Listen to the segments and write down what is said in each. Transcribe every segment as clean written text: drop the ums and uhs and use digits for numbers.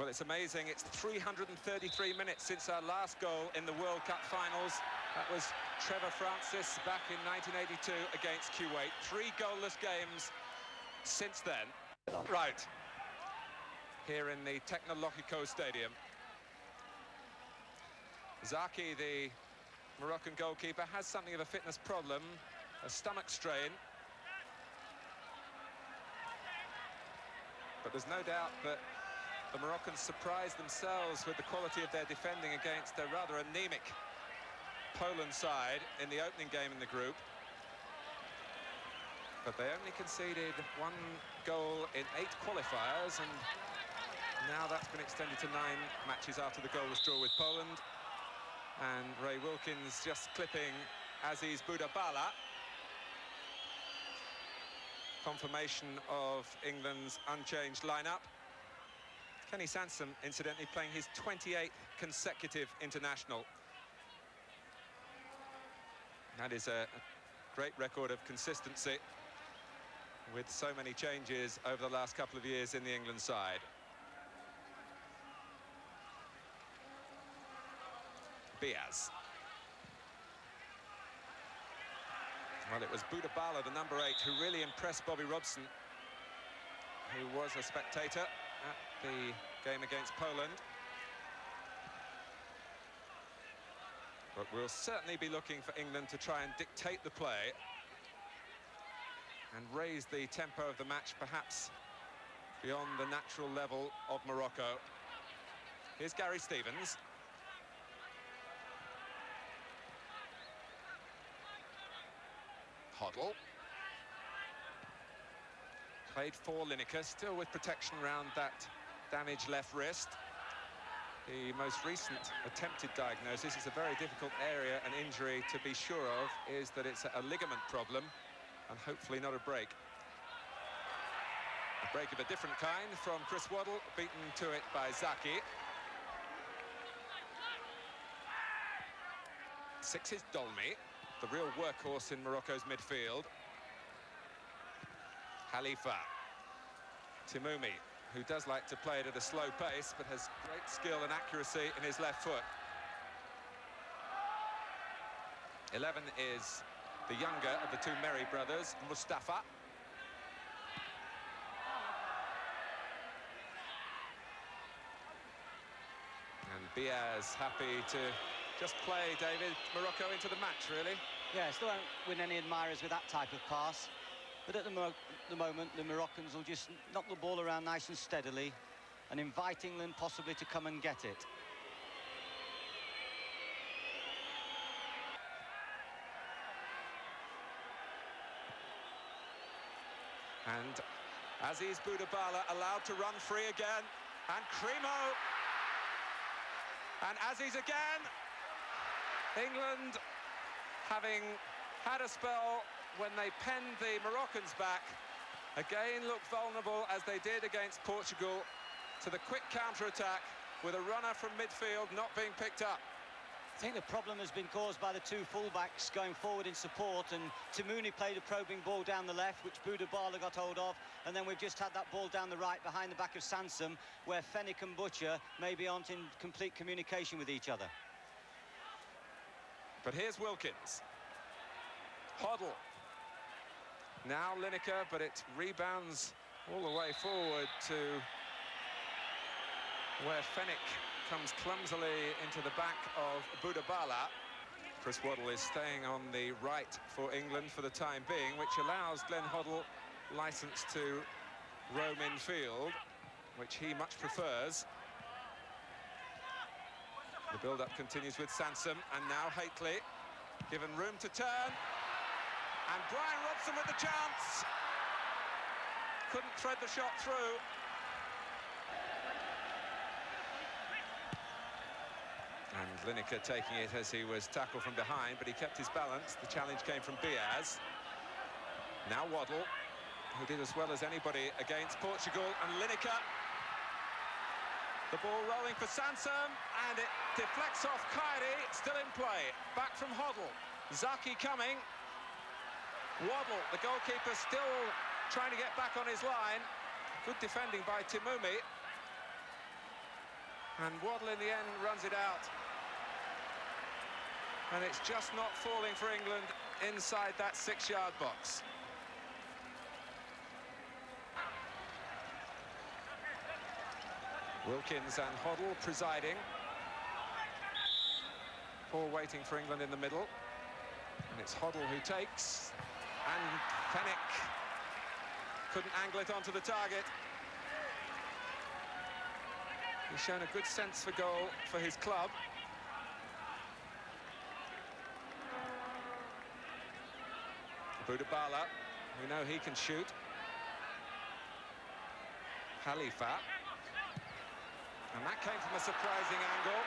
Well, it's amazing. It's 333 minutes since our last goal in the World Cup finals. That was Trevor Francis back in 1982 against Kuwait. 3 goalless games since then. Right. Here in the Tecnologico Stadium. Zaki, the Moroccan goalkeeper, has something of a fitness problem, a stomach strain. But there's no doubt that the Moroccans surprised themselves with the quality of their defending against a rather anemic Poland side in the opening game in the group. But they only conceded 1 goal in 8 qualifiers, and now that's been extended to 9 matches after the goalless draw with Poland. And Ray Wilkins just clipping Aziz Boudabala. Confirmation of England's unchanged lineup. Kenny Sansom, incidentally, playing his 28th consecutive international. That is a great record of consistency with so many changes over the last couple of years in the England side. Biaz. Well, it was Boudabala, the number 8, who really impressed Bobby Robson, who was a spectator at the game against Poland. But we'll certainly be looking for England to try and dictate the play and raise the tempo of the match, perhaps beyond the natural level of Morocco. Here's Gary Stevens. Hoddle. Played for Lineker, still with protection around that damaged left wrist. The most recent attempted diagnosis, is a very difficult area and injury to be sure of, is that it's a ligament problem and hopefully not a break. A break of a different kind from Chris Waddle, beaten to it by Zaki. 6 is Dolmy, the real workhorse in Morocco's midfield. Khalifa. Timoumi, who does like to play it at a slow pace, but has great skill and accuracy in his left foot. 11 is the younger of the 2 Merry brothers, Mustafa. And Biaz happy to just play, David, Morocco into the match, really. Yeah, still don't win any admirers with that type of pass. But at the moment, the Moroccans will just knock the ball around nice and steadily and invite England possibly to come and get it. And Aziz Boudabala allowed to run free again. And Cremo. And Aziz again. England, having had a spell when they penned the Moroccans back, again looked vulnerable, as they did against Portugal, to the quick counter-attack with a runner from midfield not being picked up. I think the problem has been caused by the 2 fullbacks going forward in support, and Timoumi played a probing ball down the left, which Boudabala got hold of, and then we've just had that ball down the right behind the back of Sansom, where Fenwick and Butcher maybe aren't in complete communication with each other. But here's Wilkins. Hoddle. Now Lineker, but it rebounds all the way forward to where Fenwick comes clumsily into the back of Boudabala. Chris Waddle is staying on the right for England for the time being, which allows Glenn Hoddle license to roam in field, which he much prefers. The build-up continues with Sansom, and now Haitley, given room to turn. And Brian Robson with the chance. Couldn't thread the shot through. And Lineker taking it as he was tackled from behind, but he kept his balance. The challenge came from Biaz. Now Waddle, who did as well as anybody against Portugal, and Lineker. The ball rolling for Sansom, and it deflects off Kyrie, still in play. Back from Hoddle. Zaki coming. Waddle, the goalkeeper, still trying to get back on his line. Good defending by Timoumi. And Waddle in the end runs it out. And it's just not falling for England inside that 6-yard box. Wilkins and Hoddle presiding. All waiting for England in the middle. And it's Hoddle who takes. And Fenwick couldn't angle it onto the target. He's shown a good sense for goal for his club. Boudabala, we know he can shoot. Khalifa. And that came from a surprising angle.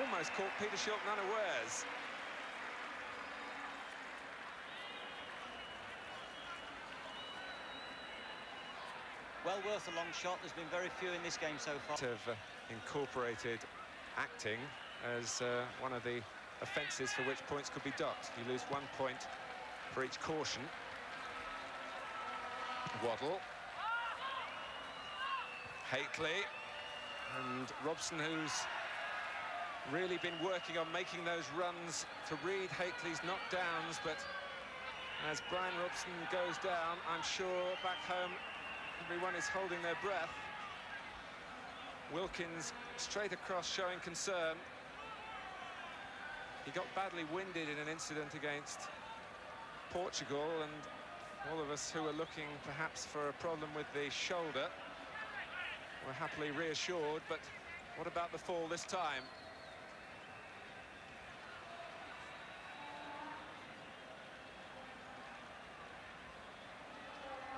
Almost caught Peter Shilton unawares. Well worth a long shot. There's been very few in this game so far. Have incorporated acting as one of the offences for which points could be docked. You lose 1 point for each caution. Waddle. Haitley. And Robson, who's really been working on making those runs to read Haitley's knockdowns, but as Brian Robson goes down, I'm sure back home everyone is holding their breath. Wilkins straight across showing concern. He got badly winded in an incident against Portugal, and all of us who were looking perhaps for a problem with the shoulder were happily reassured. But what about the fall this time?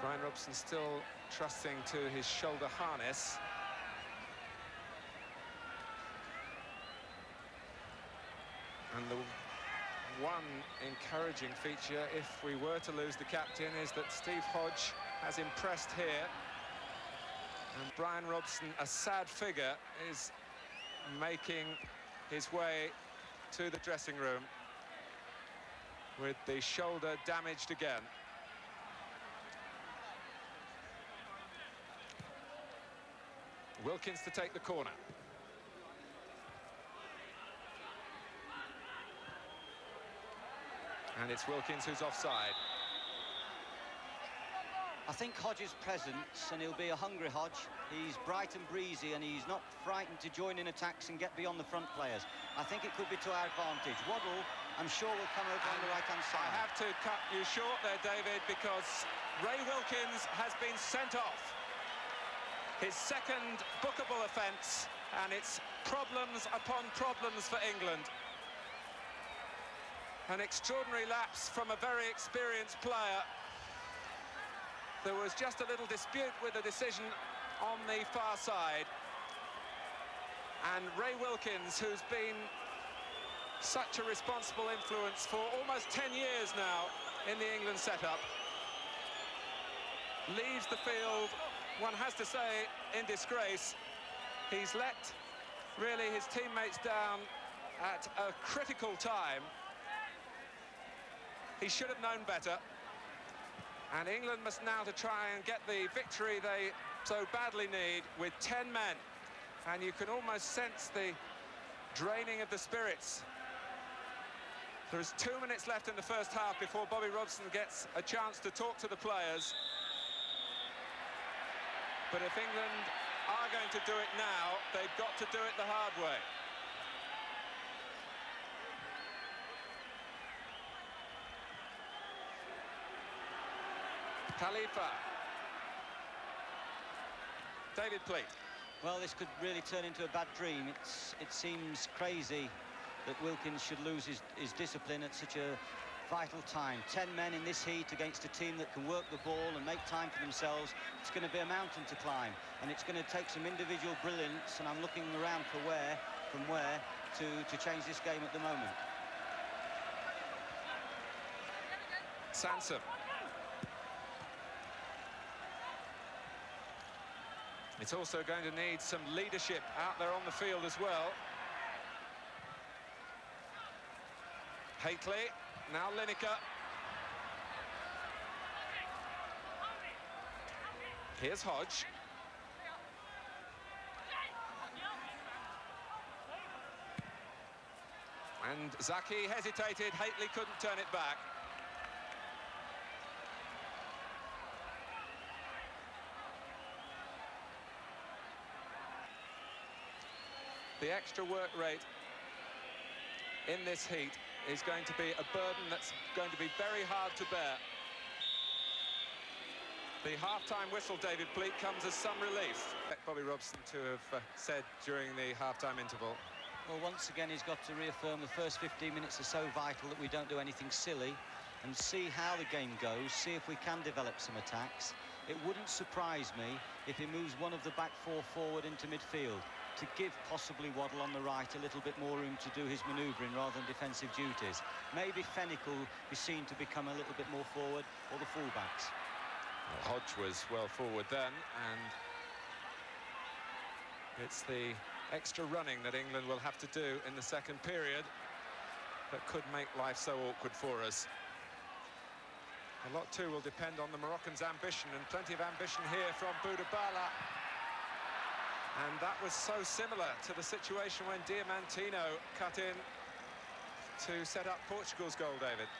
Brian Robson still trusting to his shoulder harness. And the one encouraging feature, if we were to lose the captain, is that Steve Hodge has impressed here. And Brian Robson, a sad figure, is making his way to the dressing room with the shoulder damaged again. Wilkins to take the corner. And it's Wilkins who's offside. I think Hodge's presence, and he'll be a hungry Hodge. He's bright and breezy, and he's not frightened to join in attacks and get beyond the front players. I think it could be to our advantage. Waddle, I'm sure, will come over on the right-hand side. I have to cut you short there, David, because Ray Wilkins has been sent off. His second bookable offence, and it's problems upon problems for England. An extraordinary lapse from a very experienced player. There was just a little dispute with the decision on the far side. And Ray Wilkins, who's been such a responsible influence for almost 10 years now in the England setup, leaves the field, one has to say, in disgrace. He's let really his teammates down at a critical time. He should have known better. And England must now to try and get the victory they so badly need with 10 men. And you can almost sense the draining of the spirits. There's 2 minutes left in the first half before Bobby Robson gets a chance to talk to the players. But if England are going to do it now, they've got to do it the hard way. Khalifa. David, please. Well, this could really turn into a bad dream. It seems crazy that Wilkins should lose his discipline at such a vital time. 10 men in this heat against a team that can work the ball and make time for themselves. It's going to be a mountain to climb, and it's going to take some individual brilliance, and I'm looking around for from where to change this game at the moment. Sansom. It's also going to need some leadership out there on the field as well. Haitley, now Lineker. Here's Hodge. And Zaki hesitated, Haitley couldn't turn it back. The extra work rate in this heat is going to be a burden that's going to be very hard to bear. The half-time whistle, David Pleat, comes as some relief. Bobby Robson to have said during the half-time interval. Well, once again, he's got to reaffirm the first 15 minutes are so vital that we don't do anything silly and see how the game goes, see if we can develop some attacks. It wouldn't surprise me if he moves one of the back four forward into midfield to give possibly Waddle on the right a little bit more room to do his manoeuvring rather than defensive duties. Maybe Fenwick will be seen to become a little bit more forward, or the fullbacks. Well, Hodge was well forward then, and it's the extra running that England will have to do in the second period that could make life so awkward for us. A lot too will depend on the Moroccans' ambition, and plenty of ambition here from Boudabala. And that was so similar to the situation when Diamantino cut in to set up Portugal's goal, David.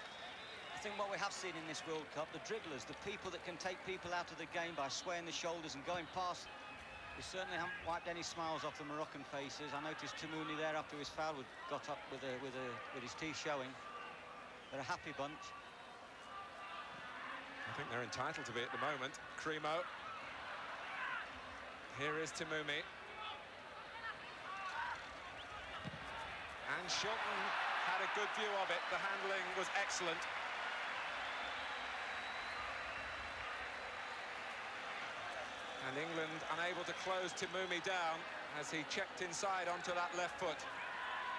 I think what we have seen in this World Cup, the dribblers, the people that can take people out of the game by swaying the shoulders and going past, we certainly haven't wiped any smiles off the Moroccan faces. I noticed Tamouni there after his foul got up with his teeth showing. They're a happy bunch. I think they're entitled to be at the moment. Cremo. Here is Tamoumi. And Shilton had a good view of it. The handling was excellent. And England unable to close Tamoumi down as he checked inside onto that left foot.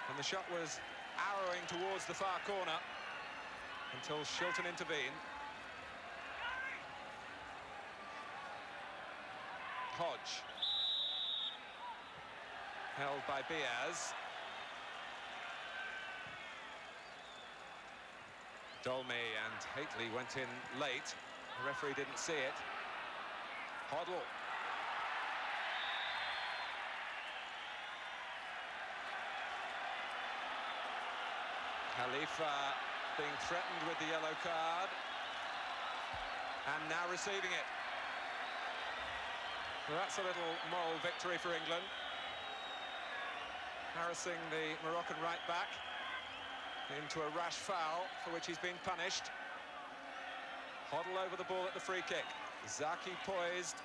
And the shot was arrowing towards the far corner until Shilton intervened. Hodge. Held by Diaz. Dolmy and Haitley went in late. The referee didn't see it. Hoddle. Khalifa being threatened with the yellow card. And now receiving it. Well, that's a little moral victory for England. Harassing the Moroccan right back into a rash foul for which he's been punished. Hoddle over the ball at the free kick. Zaki poised.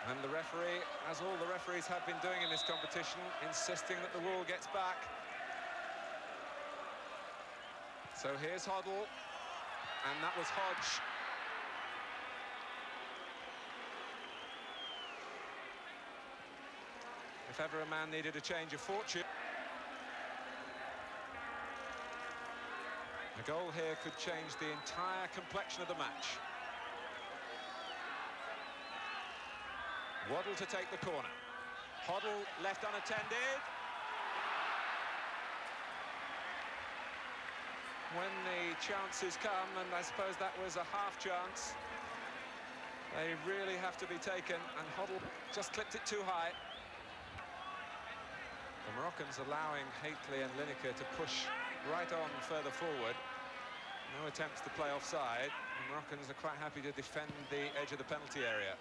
And the referee, as all the referees have been doing in this competition, insisting that the ball gets back. So here's Hoddle, and that was Hodge. If ever a man needed a change of fortune. A goal here could change the entire complexion of the match. Waddle to take the corner. Hoddle left unattended. When the chances come, and I suppose that was a half chance, they really have to be taken, and Hoddle just clipped it too high. The Moroccans allowing Haitley and Lineker to push right on further forward. No attempts to play offside. The Moroccans are quite happy to defend the edge of the penalty area.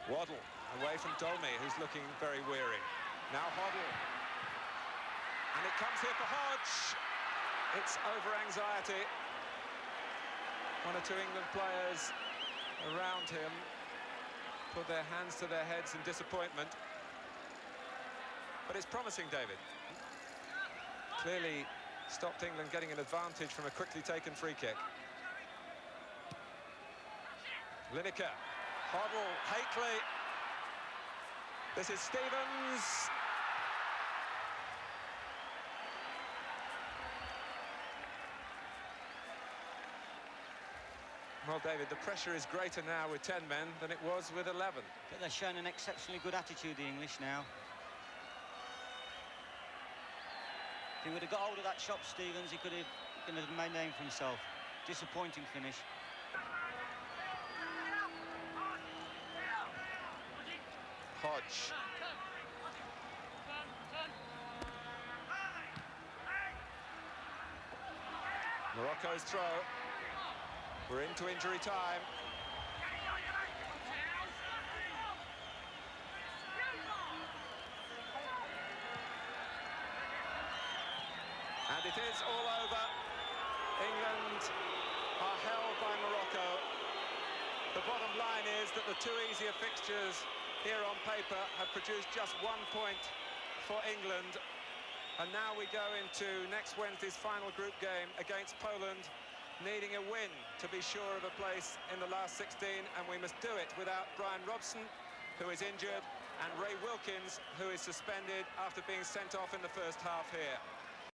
Waddle away from Dolmy, who's looking very weary. Now Hoddle. And it comes here for Hodge. It's over anxiety. One or two England players around him put their hands to their heads in disappointment. But it's promising, David. Clearly stopped England getting an advantage from a quickly taken free kick. Lineker. Hoddle, Haitley. This is Stevens. Well, David, the pressure is greater now with 10 men than it was with 11. But they're showing an exceptionally good attitude, the English, now. If he would have got hold of that shot, Stevens, he could have made a name for himself. Disappointing finish. Hodge. Morocco's throw. We're into injury time. And it is all over. England are held by Morocco. The bottom line is that the two easier fixtures here on paper have produced just 1 point for England. And now we go into next Wednesday's final group game against Poland, needing a win to be sure of a place in the last 16, and we must do it without Brian Robson, who is injured, and Ray Wilkins, who is suspended after being sent off in the first half here.